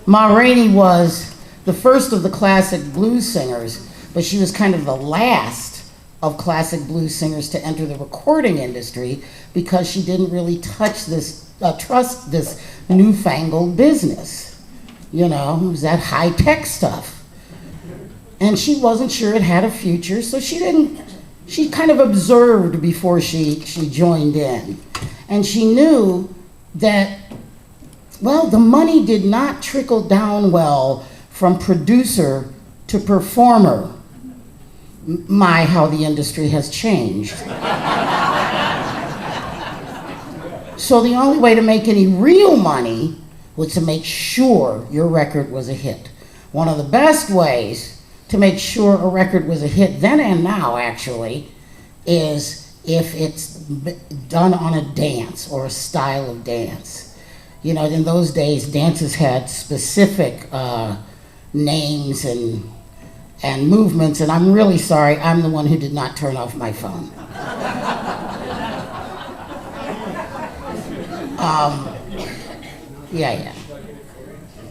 Ma Rainey was the first of the classic blues singers, but she was kind of the last of classic blues singers to enter the recording industry because she didn't really trust this newfangled business. You know, it was that high-tech stuff. And she wasn't sure it had a future, so she kind of observed before she joined in. And she knew that, well, the money did not trickle down well from producer to performer. My, how the industry has changed. So the only way to make any real money was to make sure your record was a hit. One of the best ways to make sure a record was a hit, then and now actually, is if it's done on a dance or a style of dance. You know, in those days, dances had specific names and movements, and I'm really sorry, I'm the one who did not turn off my phone.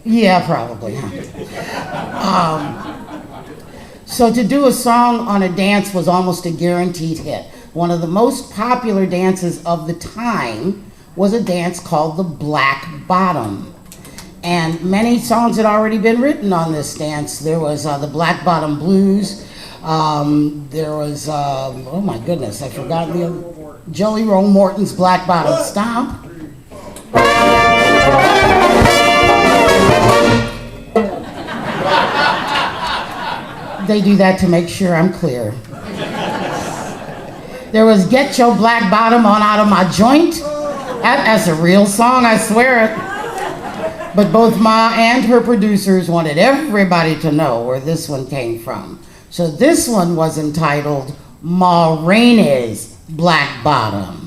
Yeah, probably, huh? So to do a song on a dance was almost a guaranteed hit. One of the most popular dances of the time was a dance called the Black Bottom. And many songs had already been written on this dance. There was the Black Bottom Blues. There was, oh my goodness, I forgot Jelly Roll Morton's Black Bottom Stomp. They do that to make sure I'm clear. There was Get Your Black Bottom On Out of My Joint. That's a real song, I swear it. But both Ma and her producers wanted everybody to know where this one came from. So this one was entitled Ma Rainey's Black Bottom.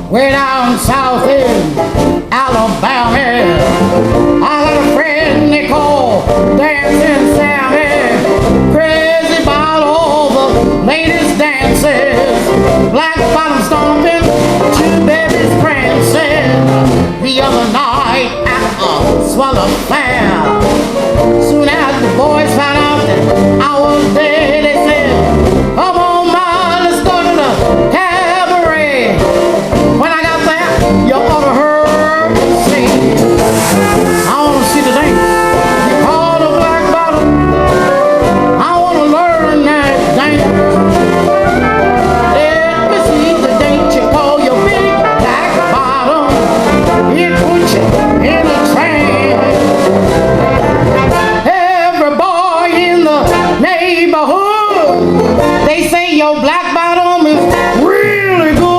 Way down south in Alabama, I got a friend they call Dancing Sammy. Crazy about all the latest dances, black bottom stomping, two babies prancing. The other night at a swallow fair, soon as the boys found out that I was there, they said, "Come on, ma, let's go to the cabaret." When I got there, you ought to heard me sing. I want to see the dance you call the Black Bottom. I want to learn that dance. Let me see the dance you call your big black bottom. It puts you in a trance. Every boy in the neighborhood, they say your black bottom is really good.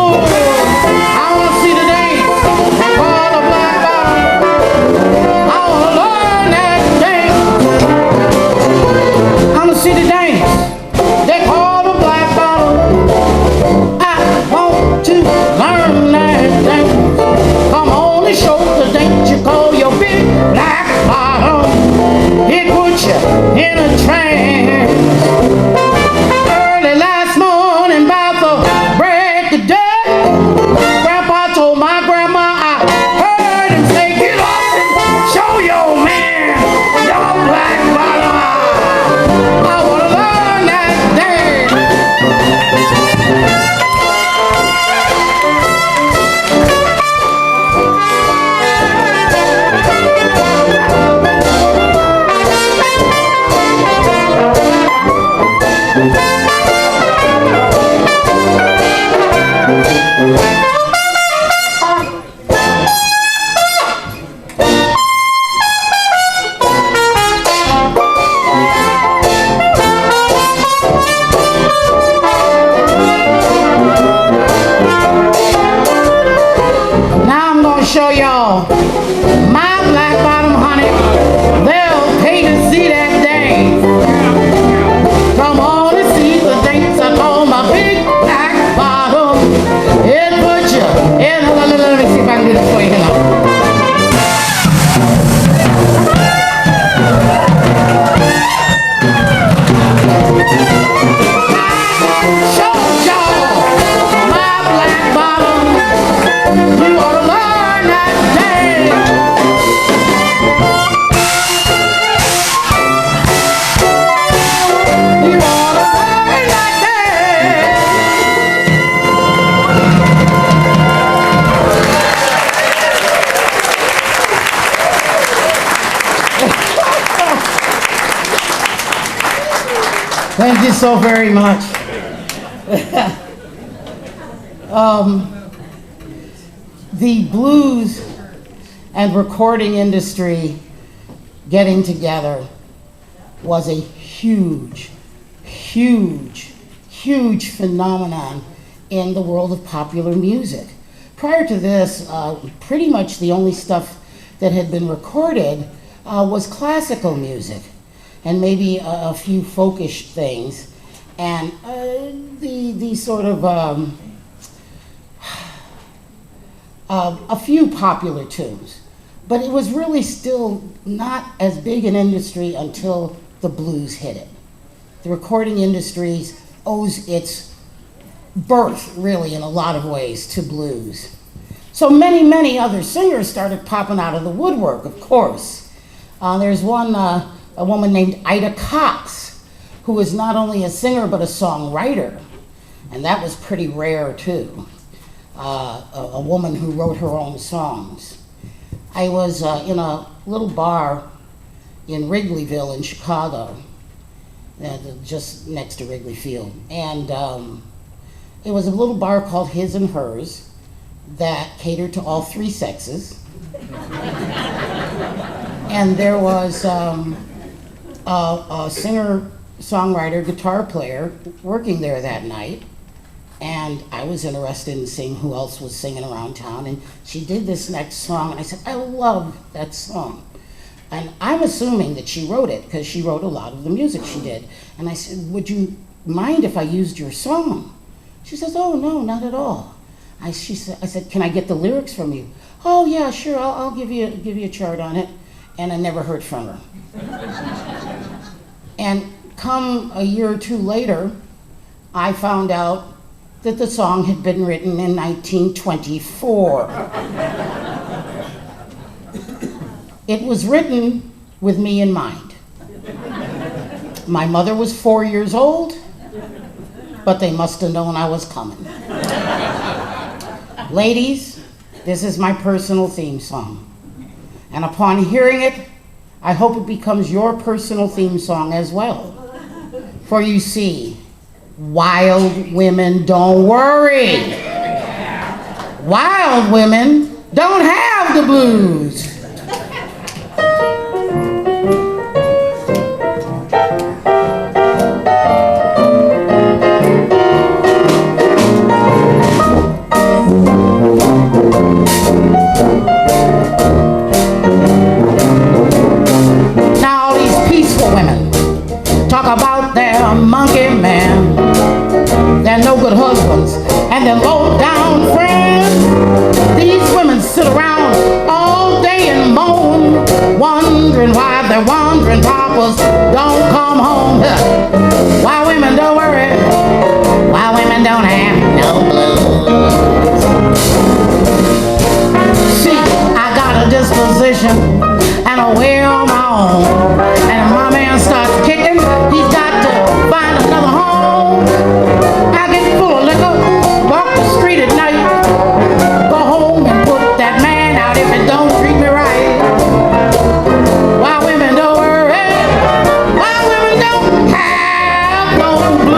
See the dance they call the Black Bottom. I want to learn that dance. Come on and show the dance you call your big black bottom. It puts you in a trance. Early last morning, so very much. The blues and recording industry getting together was a huge, huge, huge phenomenon in the world of popular music. Prior to this, pretty much the only stuff that had been recorded was classical music and maybe a few folkish things and the sort of a few popular tunes. But it was really still not as big an industry until the blues hit it. The recording industry owes its birth, really, in a lot of ways, to blues. So many, many other singers started popping out of the woodwork, of course. There's one, a woman named Ida Cox, who was not only a singer but a songwriter, and that was pretty rare too. A woman who wrote her own songs. I was in a little bar in Wrigleyville in Chicago, just next to Wrigley Field. And it was a little bar called His and Hers that catered to all three sexes. And there was a singer, songwriter, guitar player working there that night. And I was interested in seeing who else was singing around town. And she did this next song, and I said, I love that song. And I'm assuming that she wrote it, because she wrote a lot of the music she did. And I said, would you mind if I used your song? She says, oh, no, not at all. I said, can I get the lyrics from you? Oh, yeah, sure, I'll give you a chart on it. And I never heard from her. And come a year or two later, I found out that the song had been written in 1924. It was written with me in mind. My mother was 4 years old, but they must have known I was coming. Ladies, this is my personal theme song. And upon hearing it, I hope it becomes your personal theme song as well. For you see, wild women don't worry. Wild women don't have the blues. Now all these peaceful women talk about their monkey man, their no good husbands, and their low down friends. These women sit around all day and moan, wondering why their wandering papas don't come home. Why women don't worry, why women don't have no blues. See, I got a disposition and a way on my own, and if my man starts kicking, he's got to find another home. I get full of liquor, walk the street at night, go home and put that man out if it don't treat me right. Why women don't worry, why women don't have no blues.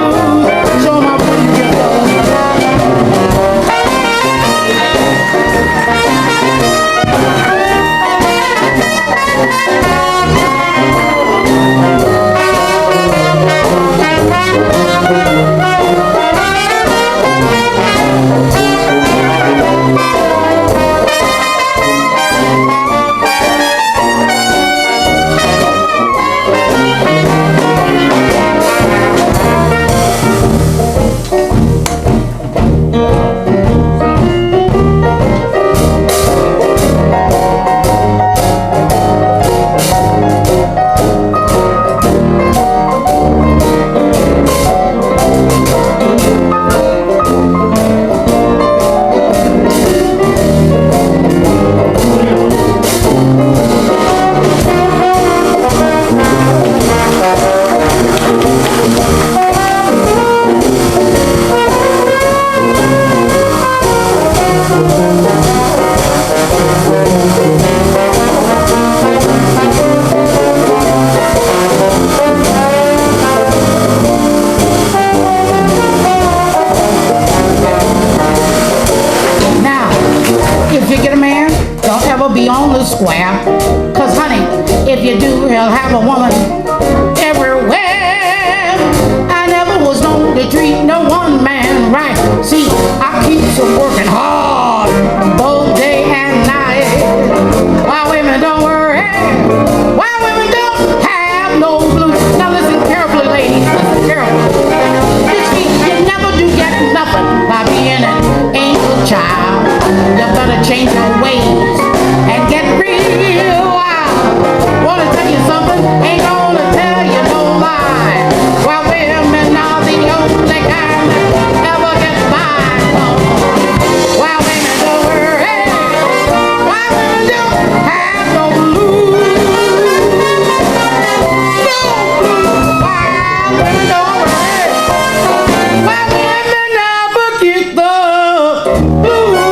square. Cause honey, if you do, he'll have a woman everywhere. I never was known to treat no one man right. See, I keep on working hard both day and night. Why women don't worry, why women don't have no blues. Now listen carefully, ladies, listen carefully. You never do get nothing by being an angel child. You better change your ways and get real wild. Wanna tell you something? Ain't gonna tell you no lie. Well, women are the only kind that ever get by. Why women don't worry, why women don't have no blues. No blues. Why women don't worry, why women never get the blues.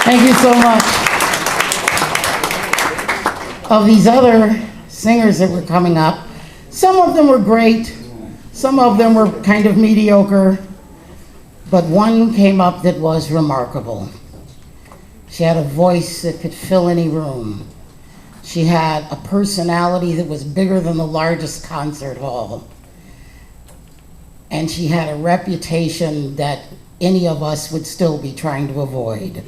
Thank you so much. Of these other singers that were coming up, some of them were great, some of them were kind of mediocre, but one came up that was remarkable. She had a voice that could fill any room. She had a personality that was bigger than the largest concert hall. And she had a reputation that any of us would still be trying to avoid.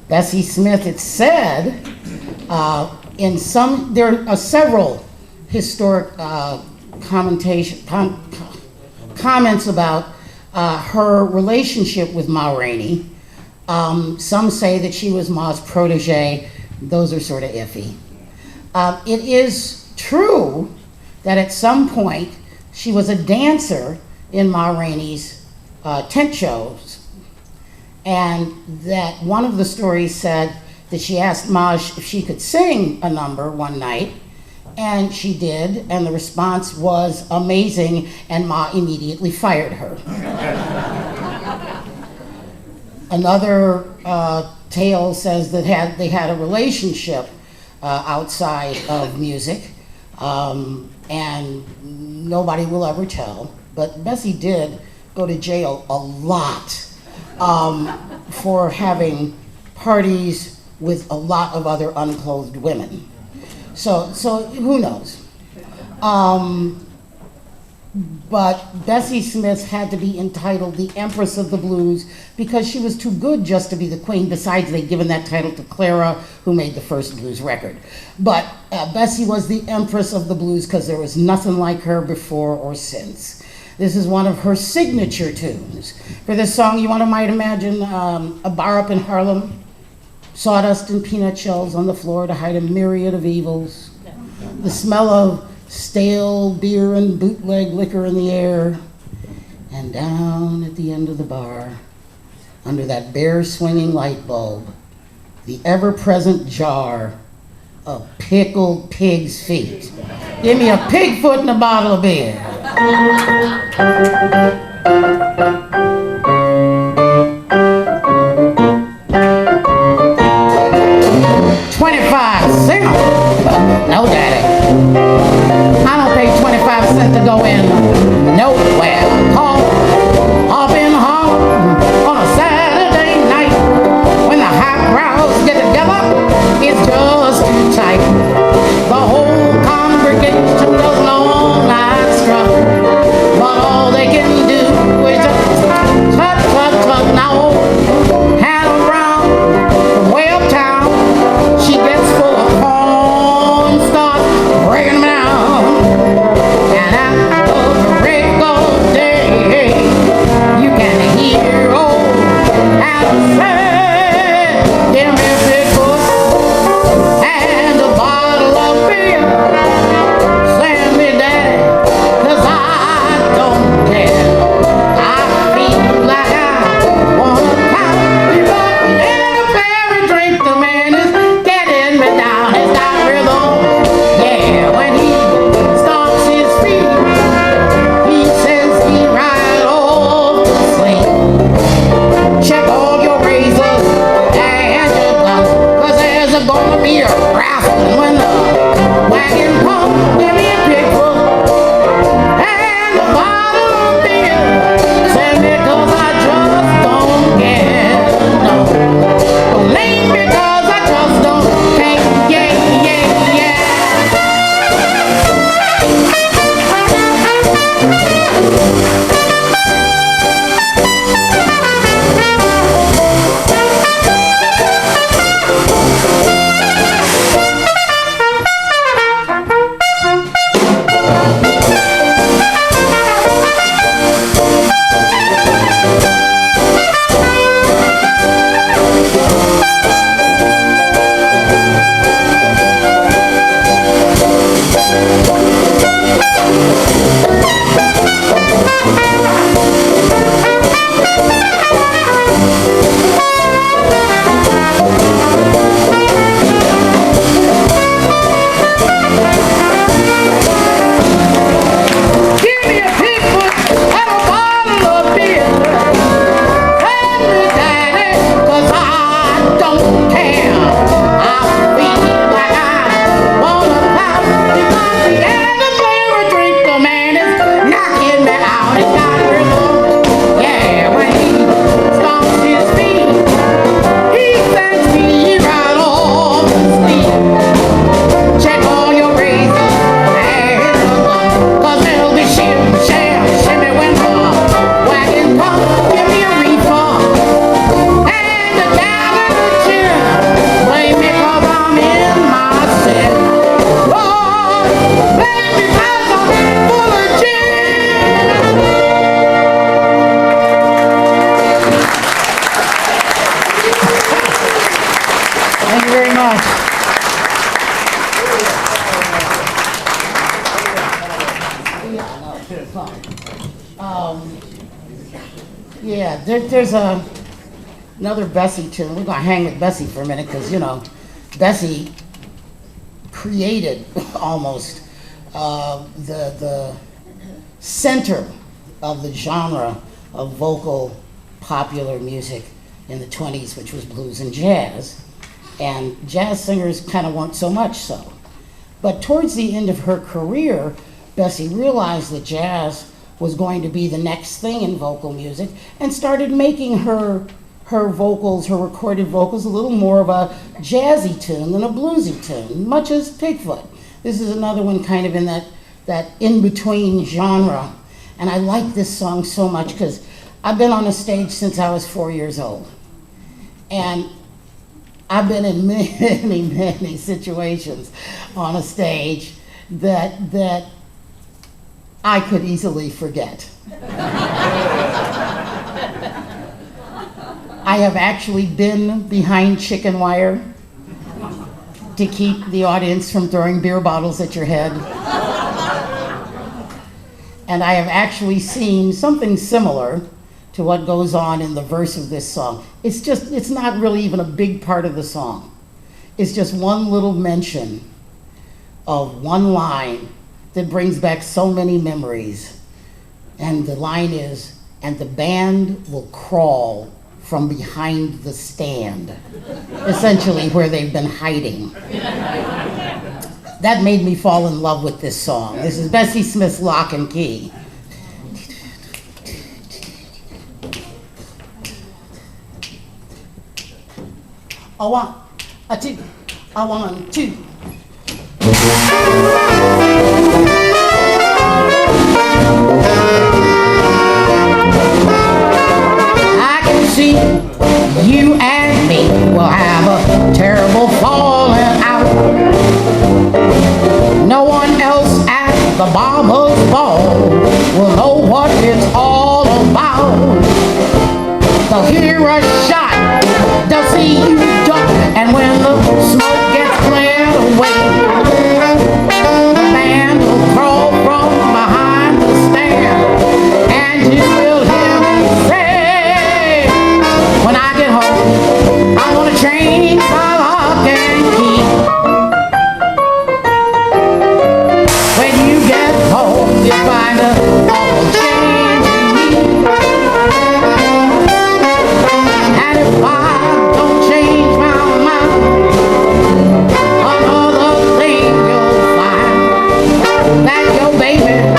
Bessie Smith, it's said, there are several historic comments about her relationship with Ma Rainey. Some say that she was Ma's protege. Those are sort of iffy. It is true that at some point she was a dancer in Ma Rainey's tent shows, and that one of the stories said that she asked Ma if she could sing a number one night, and she did, and the response was amazing, and Ma immediately fired her. Another tale says that they had a relationship outside of music, and nobody will ever tell, but Bessie did go to jail a lot for having parties with a lot of other unclothed women. So who knows? But Bessie Smith had to be entitled the Empress of the Blues because she was too good just to be the queen. Besides, they'd given that title to Clara, who made the first blues record. But Bessie was the Empress of the Blues because there was nothing like her before or since. This is one of her signature tunes. For this song, you might imagine a bar up in Harlem, sawdust and peanut shells on the floor to hide a myriad of evils, the smell of stale beer and bootleg liquor in the air, and down at the end of the bar, under that bare swinging light bulb, the ever-present jar of pickled pig's feet. Give me a pig foot and a bottle of beer. 25 cents? No, daddy. I don't pay 25 cents to go in nowhere. I've been home on a Saturday night when the high crowds get together. It's just too tight. The whole congregation does an all-night strut, but all they can do is just Yeah, there's another Bessie tune. We're gonna hang with Bessie for a minute because you know, Bessie created almost the center of the genre of vocal popular music in the 20s, which was blues and jazz. And jazz singers kind of weren't so much so. But towards the end of her career, Bessie realized that jazz was going to be the next thing in vocal music and started making her vocals, her recorded vocals, a little more of a jazzy tune than a bluesy tune, much as Pigfoot. This is another one kind of in that in-between genre. And I like this song so much because I've been on a stage since I was 4 years old. And I've been in many, many situations on a stage that I could easily forget. I have actually been behind chicken wire to keep the audience from throwing beer bottles at your head. And I have actually seen something similar to what goes on in the verse of this song. It's not really even a big part of the song. It's just one little mention of one line that brings back so many memories. And the line is, and the band will crawl from behind the stand, essentially where they've been hiding. That made me fall in love with this song. This is Bessie Smith's Lock and Key. A one, a two, a 1, 2. I can see you and me will have a terrible falling out. No one else at the Barber's Ball will know what it's all about. They'll hear a shot, they'll see you duck, and when the smoke gets cleared away, the band will crawl from behind the stand, and you will hear me say, when I get home, I'm gonna change my lock and key. When you get home, you'll find a awful change in me. And if I don't change my mind, another thing you'll find, that your baby's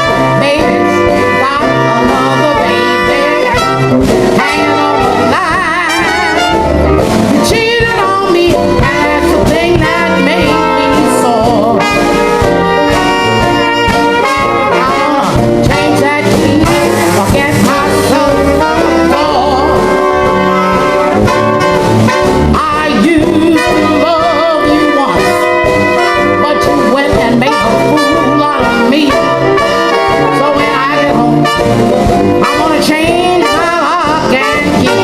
got another baby hanging on the line. You cheated on me, and that's the thing that made me sore. I'm gonna change that key and forget myself more. I used to love you once, but you went and made a fool out of me. So when I get home, I'm gonna change my lock and key.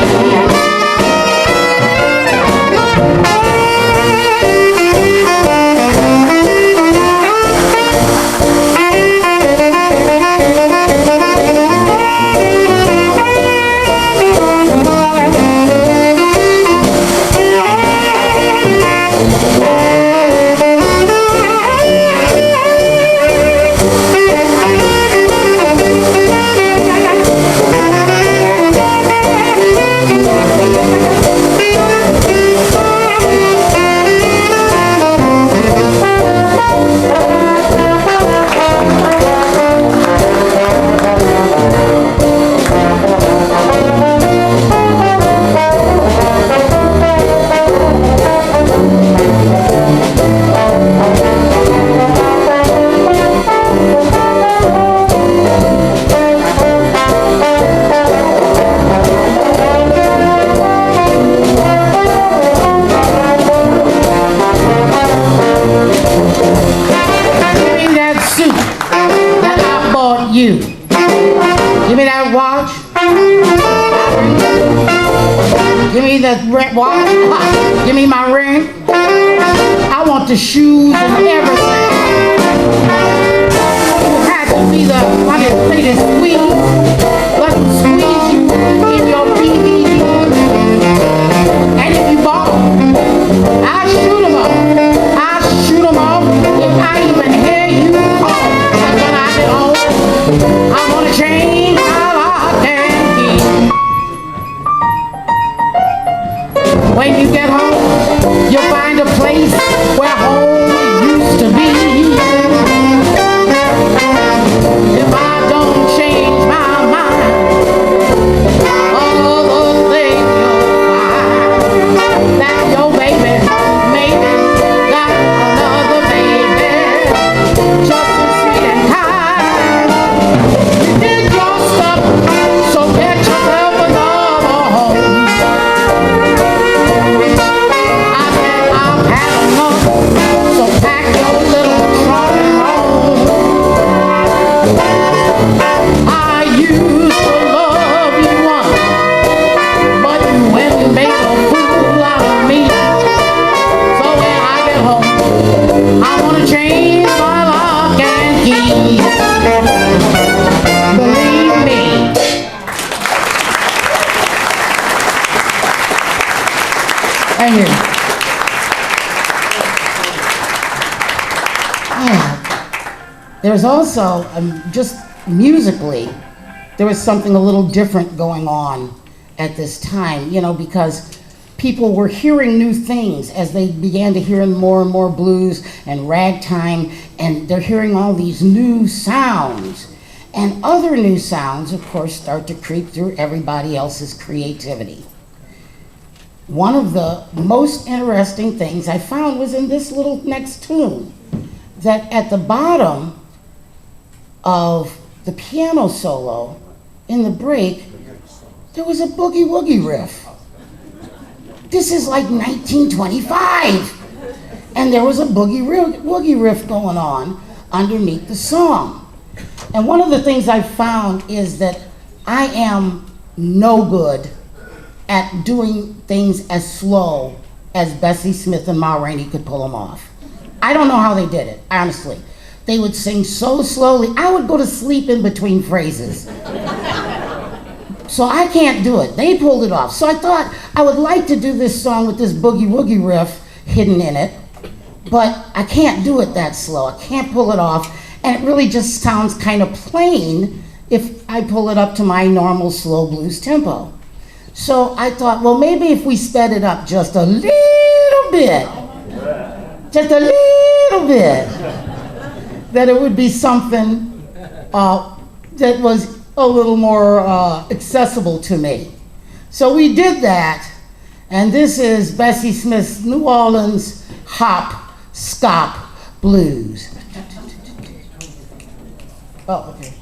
You. Give me that watch. Give me the watch. Give me my ring. I want the shoes and everything. It has to be the latest squeeze. Let me squeeze you in your you get home, you'll find a place where home used to be. If I don't change my mind, all the things you'll find that your baby maybe got another baby, just as sweet and kind. You did your stuff, so get yourself another home. I said I've had enough, so pack your little trunk and roll. I used to love you once, but you went and made a fool out of me. So when I get home, I want to change my lock and key. Believe me. Thank you. Yeah. There's also, just musically, there was something a little different going on at this time, you know, because people were hearing new things as they began to hear more and more blues and ragtime, and they're hearing all these new sounds. And other new sounds, of course, start to creep through everybody else's creativity. One of the most interesting things I found was in this little next tune, that at the bottom of the piano solo, in the break, there was a boogie woogie riff. This is like 1925. And there was a boogie woogie riff going on underneath the song. And one of the things I found is that I am no good at doing things as slow as Bessie Smith and Ma Rainey could pull them off. I don't know how they did it, honestly. They would sing so slowly, I would go to sleep in between phrases. So I can't do it. They pulled it off. So I thought I would like to do this song with this boogie woogie riff hidden in it, but I can't do it that slow. I can't pull it off, and it really just sounds kind of plain if I pull it up to my normal slow blues tempo. So I thought, well, maybe if we sped it up just a little bit, that it would be something that was a little more accessible to me. So we did that, and this is Bessie Smith's New Orleans Hop Scop Blues. Oh, okay.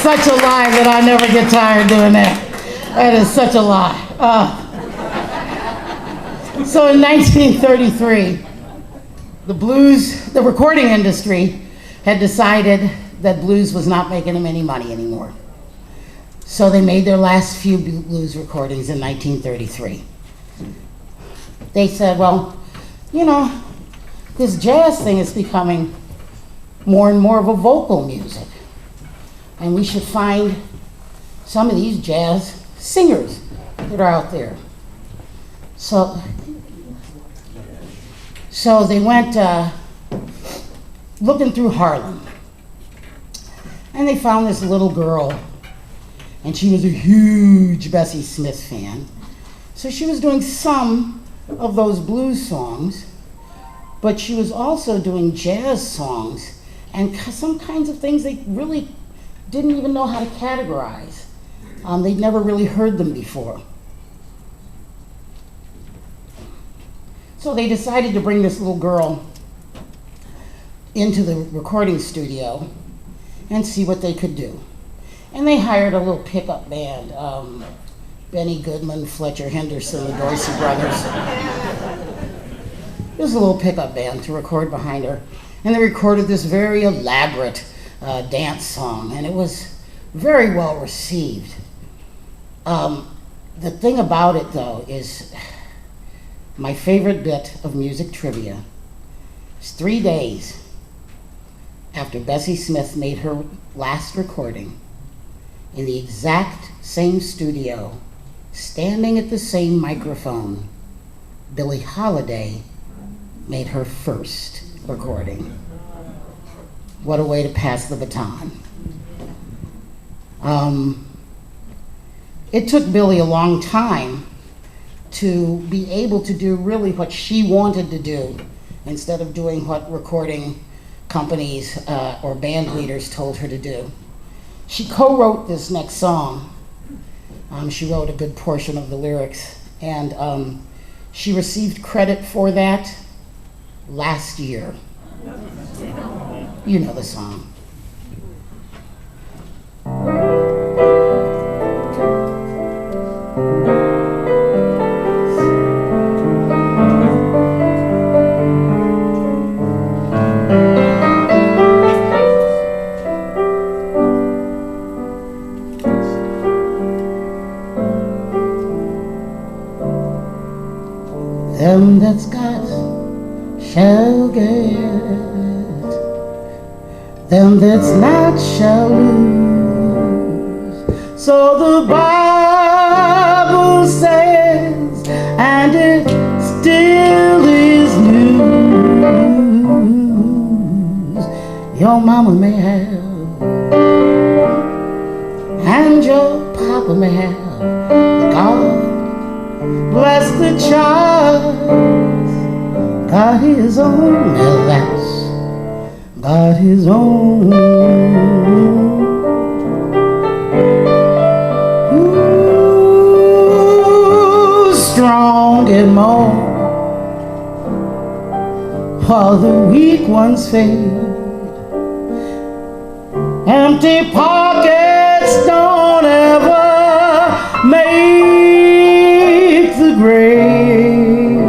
such a lie that I never get tired doing that. That is such a lie. So in 1933, the recording industry had decided that blues was not making them any money anymore. So they made their last few blues recordings in 1933. They said, well, you know, this jazz thing is becoming more and more of a vocal music. And we should find some of these jazz singers that are out there. So they went looking through Harlem. And they found this little girl. And she was a huge Bessie Smith fan. So she was doing some of those blues songs, but she was also doing jazz songs and some kinds of things they really didn't even know how to categorize. They'd never really heard them before. So they decided to bring this little girl into the recording studio and see what they could do. And they hired a little pickup band, Benny Goodman, Fletcher Henderson, the Dorsey brothers. It was a little pickup band to record behind her. And they recorded this very elaborate dance song, and it was very well received. The thing about it, though, is my favorite bit of music trivia. It's 3 days after Bessie Smith made her last recording, in the exact same studio, standing at the same microphone, Billie Holiday made her first recording. What a way to pass the baton. It took Billie a long time to be able to do really what she wanted to do instead of doing what recording companies or band leaders told her to do. She co-wrote this next song. She wrote a good portion of the lyrics, and she received credit for that last year. You know the song. Them that's got shall get, them that's not shall lose. So the Bible says, and it still is news. Your mama may have, and your papa may have. God bless the child, got his own, alas, got his own. Ooh, strong and more, while the weak ones fade. Empty pockets don't ever make the grade.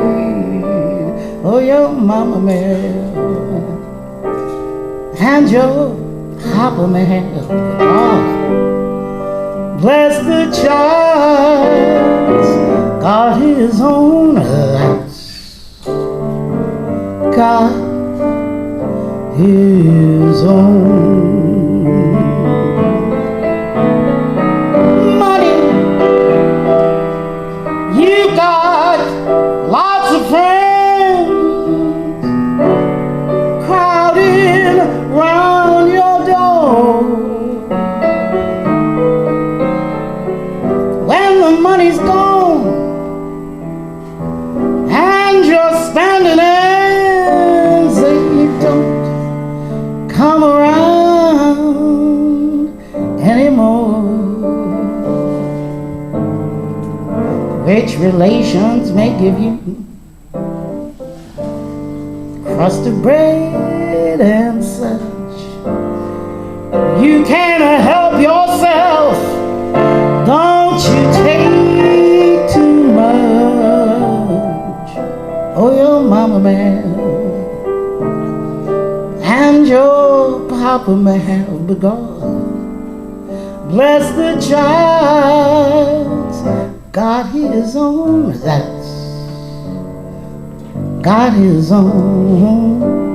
Oh, your mama may have, and your papa may have. Oh, bless the child, got his own lights, got his own. Money's gone, and you're standing and say you don't come around anymore. Rich relations may give you crust of bread and such. You can't help yourself. mama may have, and your papa may have, but God bless the child got his own. That's got his own.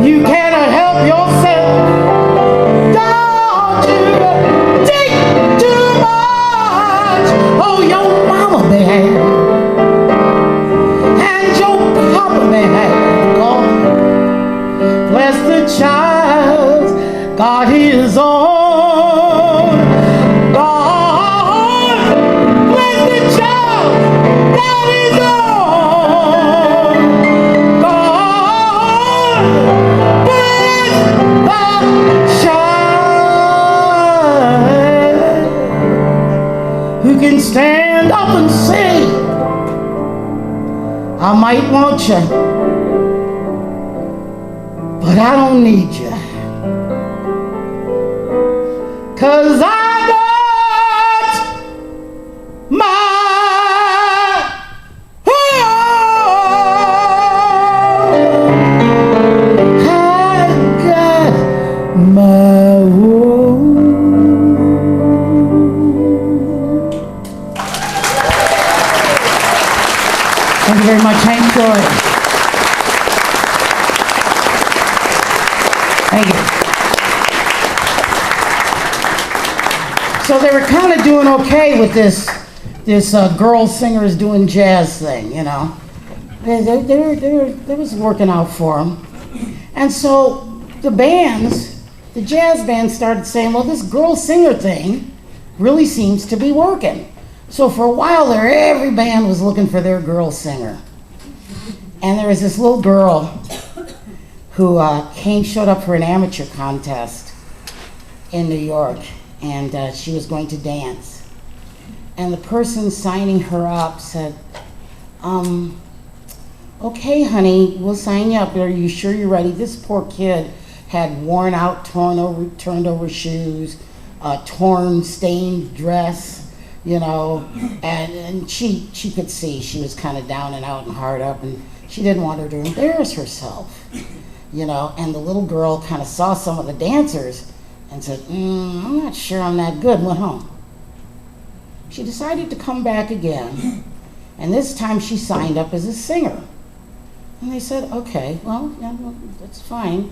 You cannot help yourself. Don't you take too much. Oh, your mama may have, and your papa may have. God bless the child, got his own. God bless the child, got his own. God bless the child who can stand up and say, I might want you, but I don't need you. 'Cause I got my own. I got my own. Thank you very much. I enjoyed it. Thank you. So they were kind of doing okay with this girl singers doing jazz thing, you know. They was working out for them. And so the jazz bands started saying, well, this girl singer thing really seems to be working. So for a while there, every band was looking for their girl singer. And there was this little girl who showed up for an amateur contest in New York. And she was going to dance. And the person signing her up said, okay, honey, we'll sign you up. Are you sure you're ready? This poor kid had worn out, turned over shoes, torn, stained dress, you know, and she could see she was kind of down and out and hard up, and she didn't want her to embarrass herself, you know. And the little girl kind of saw some of the dancers and said, I'm not sure I'm that good, and went home. She decided to come back again, and this time she signed up as a singer. And they said, okay, well, yeah, well, that's fine.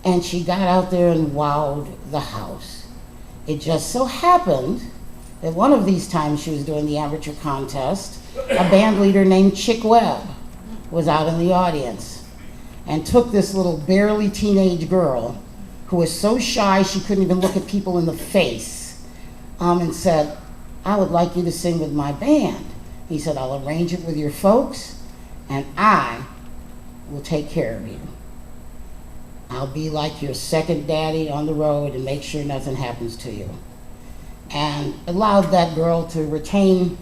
And she got out there and wowed the house. It just so happened that one of these times she was doing the amateur contest, a band leader named Chick Webb was out in the audience and took this little barely teenage girl who was so shy she couldn't even look at people in the face, and said, I would like you to sing with my band. He said, I'll arrange it with your folks and I will take care of you. I'll be like your second daddy on the road and make sure nothing happens to you. And allowed that girl to retain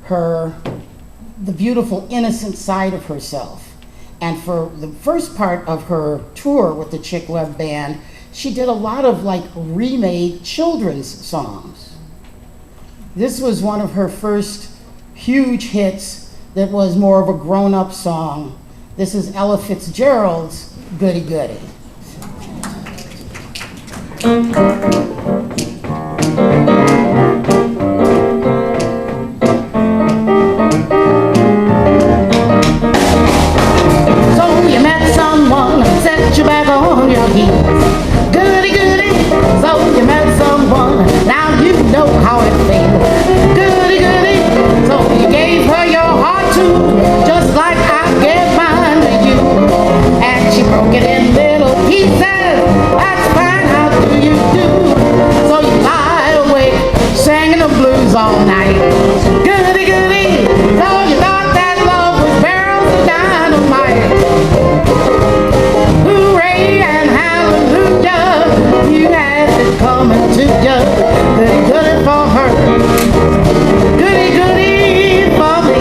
the beautiful, innocent side of herself. And for the first part of her tour with the Chick Webb Band, she did a lot of like remade children's songs. This was one of her first huge hits that was more of a grown-up song. This is Ella Fitzgerald's Goody Goody. You back on your heels. Goody, goody, so you met someone, now you know how it feels. Goody, goody, so you gave her your heart too, just like I gave mine to you. And she broke it in little pieces, that's fine, how do you do? So you lie awake, singing the blues all night. Goody, goody, so you thought that love was barrels of dynamite. And hallelujah, you had it coming to you. Goody, goody for her, goody, goody for me.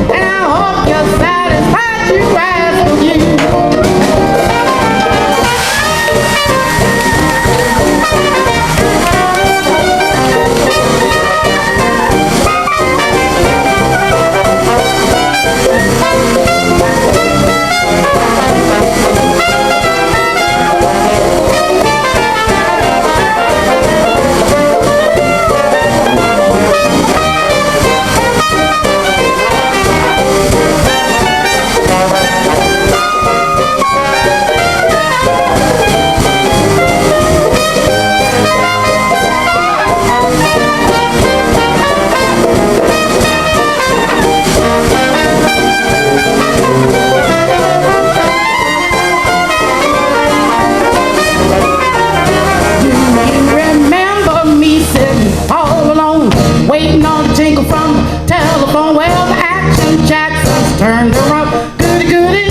And I hope you're satisfied, you asked for you. Turned around, goody, goody.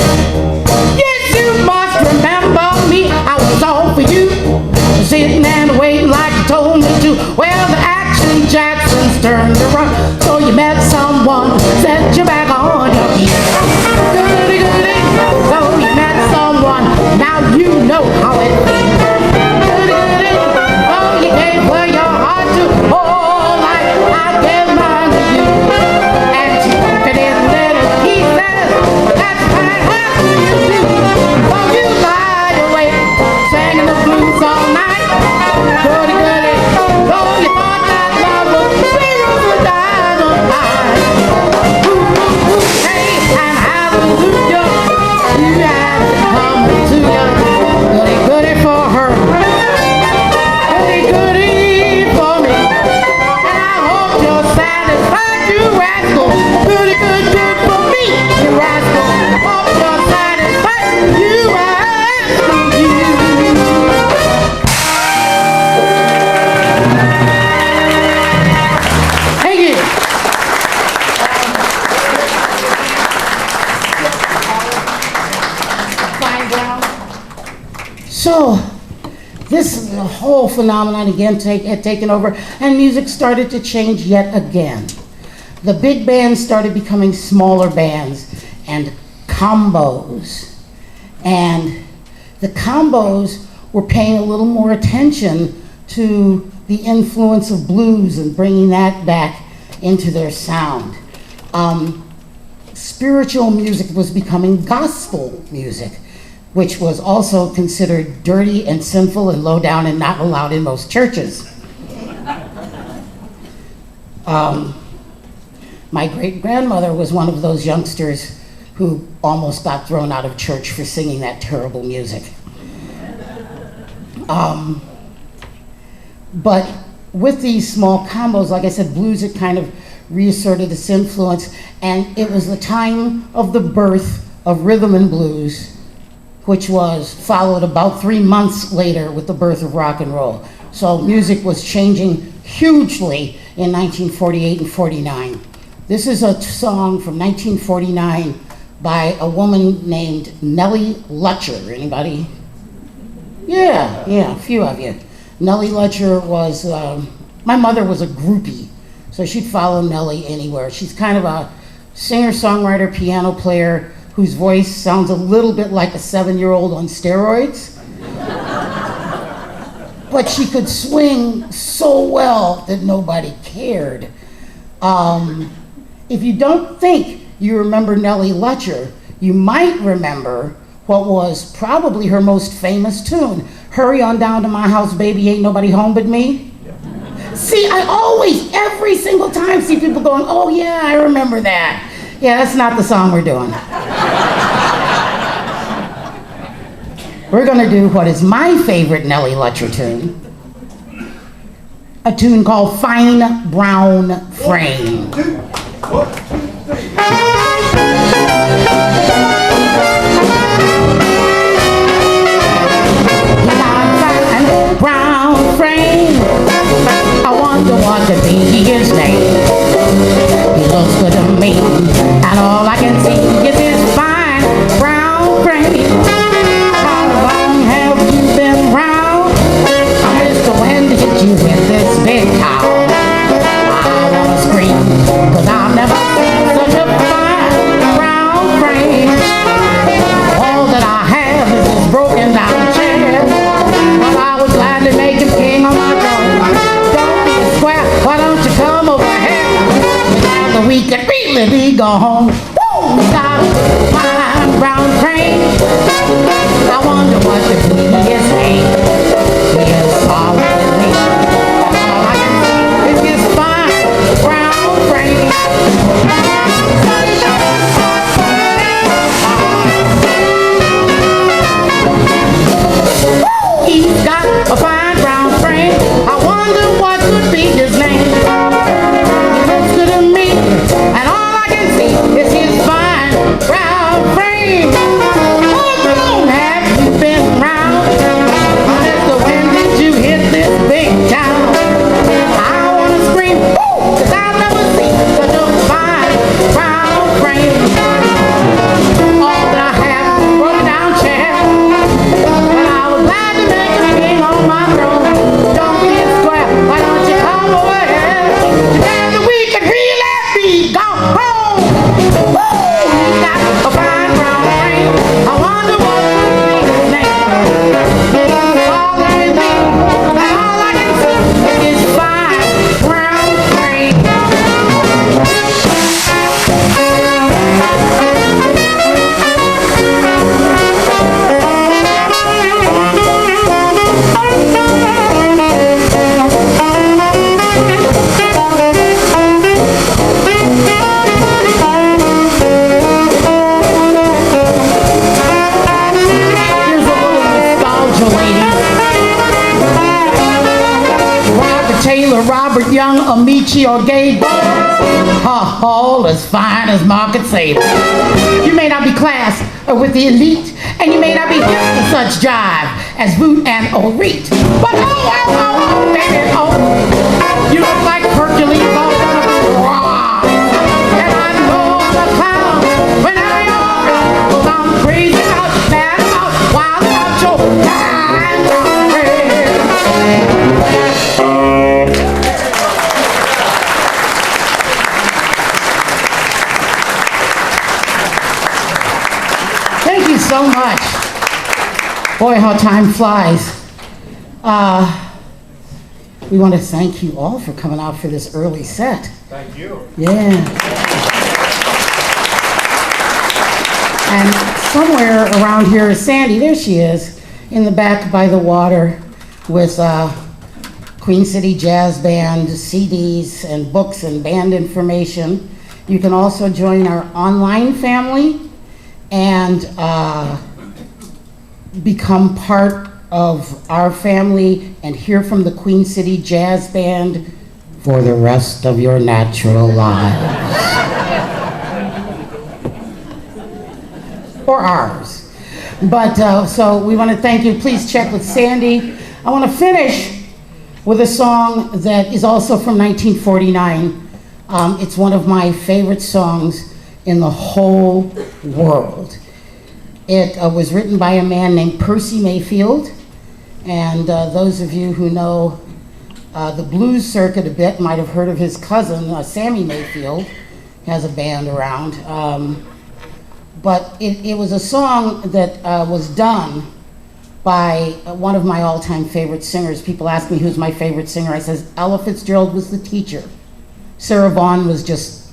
Yes, you must remember me. I was all for you, sitting and waiting like you told me to. Well, the Action Jacksons turned around, so you met someone, set you back on your feet. Goody, goody, so you met someone, now you know how it feels. Goody, goody, oh, you gave her your heart to, oh, like I gave mine to you. And she took it in little pieces, that's fine, how do you do? Oh, you lied awake, singing the blues all night. Goody, goody, oh, you thought that love was barrels of dynamite. Ooh, ooh, ooh, hey, and hallelujah, you had it coming to you. Goody, goody for her, goody, goody for me. And I hope you're satisfied, you rascal. Goody, good, good for me, you rascal. Hope you're satisfied, you rascal, you. Thank you. Fine down. So, this whole phenomenon again had taken over, and music started to change yet again. The big bands started becoming smaller bands and combos. And the combos were paying a little more attention to the influence of blues and bringing that back into their sound. Spiritual music was becoming gospel music, which was also considered dirty and sinful and low down and not allowed in most churches. My great-grandmother was one of those youngsters who almost got thrown out of church for singing that terrible music. But with these small combos, like I said, blues had kind of reasserted its influence, and it was the time of the birth of rhythm and blues, which was followed about 3 months later with the birth of rock and roll. So music was changing hugely in 1948 and 49. This is a song from 1949 by a woman named Nellie Lutcher. Anybody? Yeah, a few of you. Nellie Lutcher was, my mother was a groupie, so she'd follow Nellie anywhere. She's kind of a singer-songwriter, piano player whose voice sounds a little bit like a 7-year-old on steroids. But she could swing so well that nobody cared. If you don't think you remember Nellie Lutcher, you might remember what was probably her most famous tune, Hurry On Down to My House, Baby, Ain't Nobody Home But Me. Yeah. See, I always, every single time, see people going, oh yeah, I remember that. Yeah, that's not the song we're doing. We're gonna do what is my favorite Nellie Lutcher tune, a tune called Fine Brown Frame. 1, 2, 3. Brown frame, I wonder what could be his name. He looks good to me, and all I can see is his fine brown frame. How long have you been round? Mr. When did you hit this big town? I wanna scream, 'cause I've never seen such a fine brown frame. All that I have is this broken down chair, but I was glad to make him king on my throne. Don't be a square, why don't you come over here? Now we could really be gone. Woo! We got a fine brown frame. I wonder what the beauty is made. He is solid with me. All I can see is his fine brown frame. He's got a fine brown frame. I wonder what could be his name. He looks good to me, and all I can see is his fine brown frame. How long have you been round? Mister, when did you hit this big town? I wanna scream, woo, 'cause I've never seen such a fine brown frame. All that I have is a broken down chair, but I was glad to make him king on my throne. Don't be a square, why don't you come over here? Together we could really be gone home. Woo! He got a fine brown frame. I wonder what could be his name. He's all in me, and all I can see is his fine brown frame. Here's a little nostalgia, ladies. Robert Taylor, Robert Young, Amici, or Gabe, all as fine as Market Saber. You may not be classed with the elite, and you may not be hip to such jive as Boot and O'Reet. But oh, baby, oh, you look like Hercules all done up in bronze. And I know I'm a clown whenever you're around, 'cause I'm crazy out, mad out, wild about your fine brown frame. Thank you so much. Boy, how time flies. We want to thank you all for coming out for this early set. Thank you. Yeah. And somewhere around here is Sandy. There she is, in the back by the water with Queen City Jazz Band CDs and books and band information. You can also join our online family and become part of our family and hear from the Queen City Jazz Band for the rest of your natural lives. or ours. But so we want to thank you. Please check with Sandy. I want to finish with a song that is also from 1949. It's one of my favorite songs in the whole world. It was written by a man named Percy Mayfield, and those of you who know the blues circuit a bit might have heard of his cousin, Sammy Mayfield, has a band around. But it was a song that was done by one of my all-time favorite singers. People ask me who's my favorite singer. I says Ella Fitzgerald was the teacher. Sarah Vaughan was just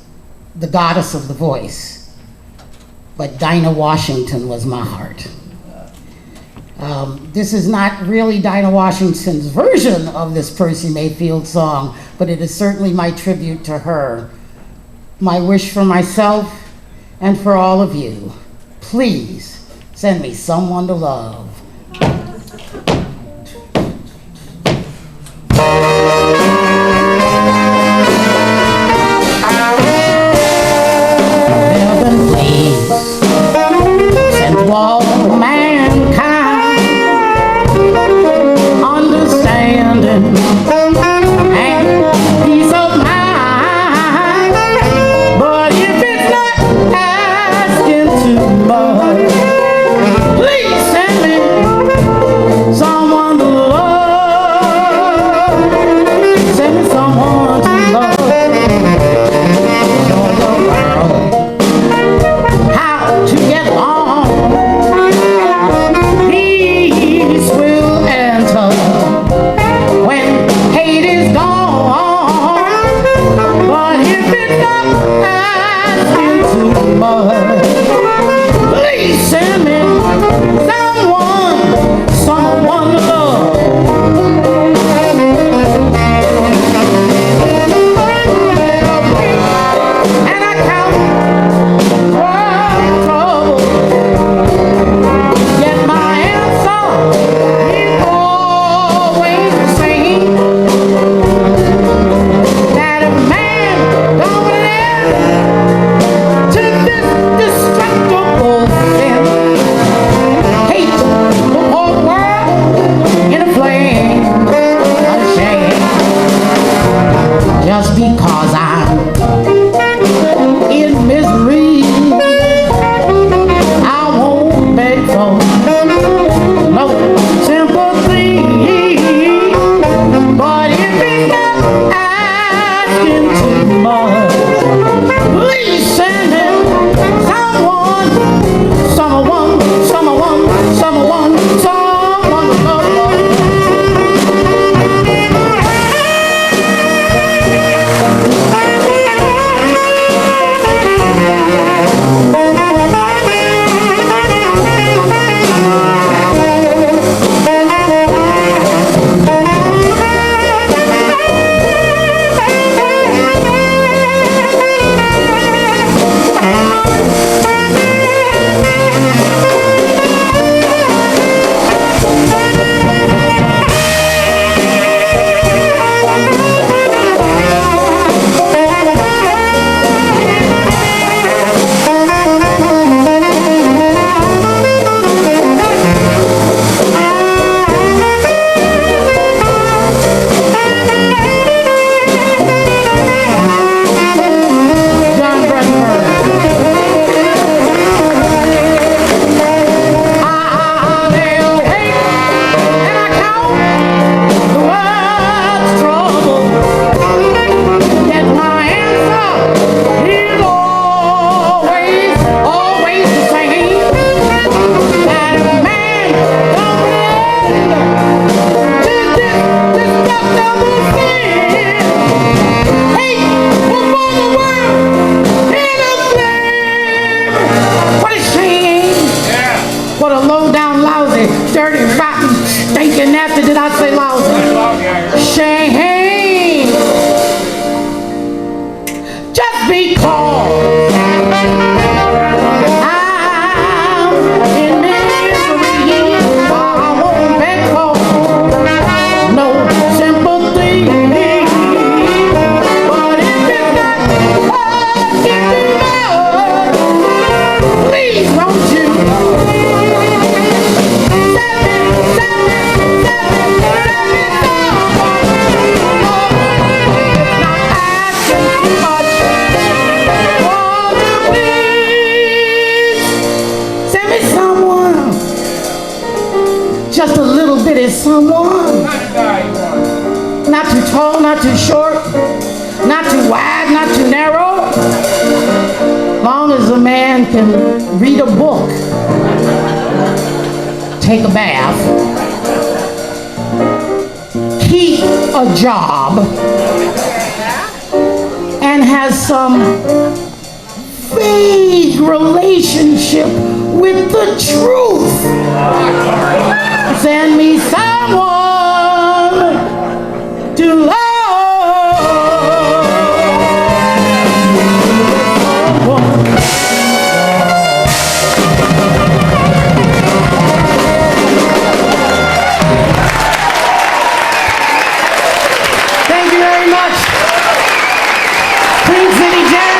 the goddess of the voice. But Dinah Washington was my heart. This is not really Dinah Washington's version of this Percy Mayfield song, but it is certainly my tribute to her. My wish for myself and for all of you, please send me someone to love. Heaven, please send to all mankind understanding and peace of mind. But if it's not asking too much, please send me someone to love. Send me someone to love. Show the world how to get along. Peace will enter when hate is gone. But if it's not asking too much, please send me someone to love. And I count trouble, yet my answer is always the same. That a man don't live to this destructible sin. Hate the whole world in a flame of shame. Just because I'm in misery, I won't beg for no sympathy. But if it's not asking too much, please send him someone to love. Please, won't you? it is someone. Not too tall, not too short, not too wide, not too narrow. Long as a man can read a book, take a bath, keep a job, and has some vague relationship with the truth. Send me someone to love. Thank you very much. Queen City Jazz.